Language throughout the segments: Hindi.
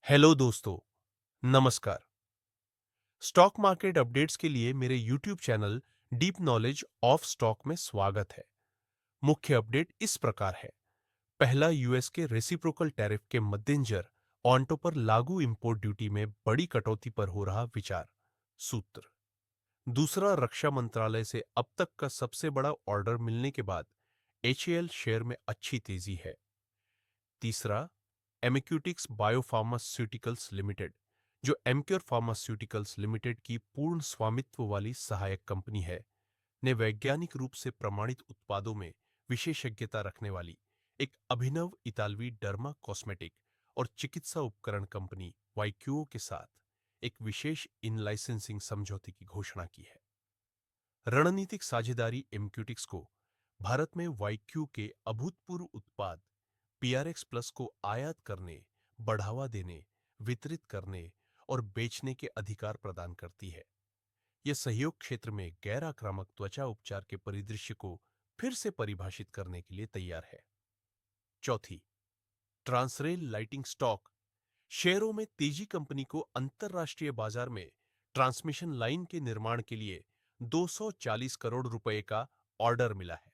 हेलो दोस्तों, नमस्कार। स्टॉक मार्केट अपडेट्स के लिए मेरे YouTube channel deep knowledge of stock में स्वागत है। मुख्य अपडेट इस प्रकार है। पहला, यूएस के रेसिप्रोकल टैरिफ के मद्देनजर ऑन्टो पर लागू इंपोर्ट ड्यूटी में बड़ी कटौती पर हो रहा विचार। सूत्र। दूसरा, रक्षा मंत्रालय से अब तक का सबसे बड़ा ऑर्डर मिलने के बाद एचएएल शेयर में अच्छी तेजी है। तीसरा, एमिक्यूटिक्स बायोफार्मास्यूटिकल्स लिमिटेड, जो एमक्योर फार्मास्यूटिकल्स लिमिटेड की पूर्ण स्वामित्व वाली सहायक कंपनी है, ने वैज्ञानिक रूप से प्रमाणित उत्पादों में विशेषज्ञता रखने वाली एक अभिनव इतालवी डर्मा कॉस्मेटिक और चिकित्सा उपकरण कंपनी वाइक्यूओ के साथ एक विशेष इन लाइसेंसिंग समझौते की घोषणा की है। रणनीतिक साझेदारी एमक्यूटिक्स को भारत में वाइक्यू के अभूतपूर्व उत्पाद पीआरएक्स प्लस को आयात करने, बढ़ावा देने, वितरित करने और बेचने के अधिकार प्रदान करती है। यह सहयोग क्षेत्र में गैर आक्रामक त्वचा उपचार के परिदृश्य को फिर से परिभाषित करने के लिए तैयार है। चौथी, ट्रांसरेल लाइटिंग स्टॉक शेयरों में तेजी। कंपनी को अंतरराष्ट्रीय बाजार में ट्रांसमिशन लाइन के निर्माण के लिए 240 करोड़ रुपए का ऑर्डर मिला है।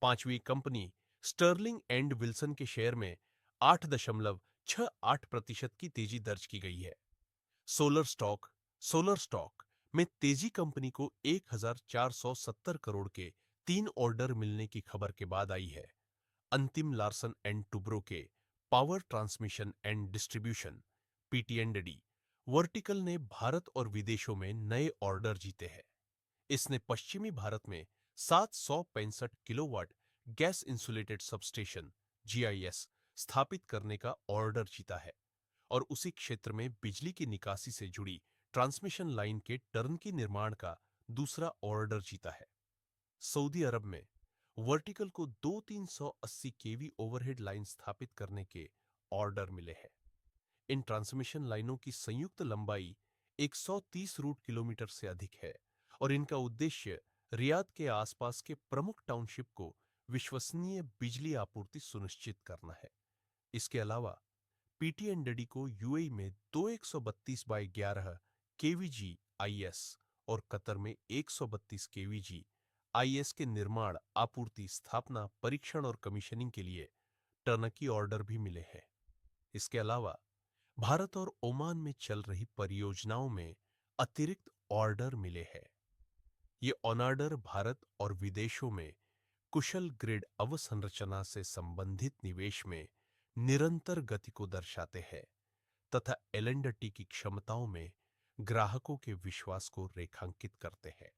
पांचवी कंपनी स्टर्लिंग एंड विल्सन के शेयर में 8.68% की तेजी दर्ज की गई है। सोलर स्टॉक में तेजी। कंपनी को 1470 करोड़ के 3 ऑर्डर मिलने की खबर के बाद आई है। अंतिम, लार्सन एंड टुब्रो के power transmission and distribution PT&D vertical ने भारत और विदेशों में नए ऑर्डर जीते हैं। इसने पश्चिमी भारत में 765 kilowatt gas insulated substation GIS स्थापित करने का ऑर्डर जीता है और उसी क्षेत्र में बिजली की निकासी से जुड़ी ट्रांसमिशन लाइन के टर्नकी निर्माण का दूसरा ऑर्डर जीता है। सऊदी अरब में वर्टिकल को 380 केवी ओवरहेड लाइन स्थापित करने के ऑर्डर मिले हैं। इन ट्रांसमिशन लाइनों की संयुक्त लंबाई 130 रूट किलोमीटर से अधिक है और इनका उद्देश्य रियाद के आसपास के प्रमुख टाउनशिप को विश्वसनीय बिजली आपूर्ति सुनिश्चित करना है। इसके अलावा पीटीएनडी को यूएई में दो 132 बाई 11 केवीजी आईएस और कतर में 132 केवीजी आईएस के निर्माण, आपूर्ति, स्थापना, परीक्षण और कमीशनिंग के लिए टर्नकी ऑर्डर भी मिले हैं। इसके अलावा भारत और ओमान में चल रही परियोजनाओं में अतिरिक्त ऑर्डर मिले हैं। ये ऑनऑर्डर भारत और विदेशों में कुशल ग्रिड अवसंरचना से संबंधित निवेश में निरंतर गति को दर्शाते हैं तथा एल&टी की क्षमताओं में ग्राहकों के विश्वास को रेखांकित करते हैं।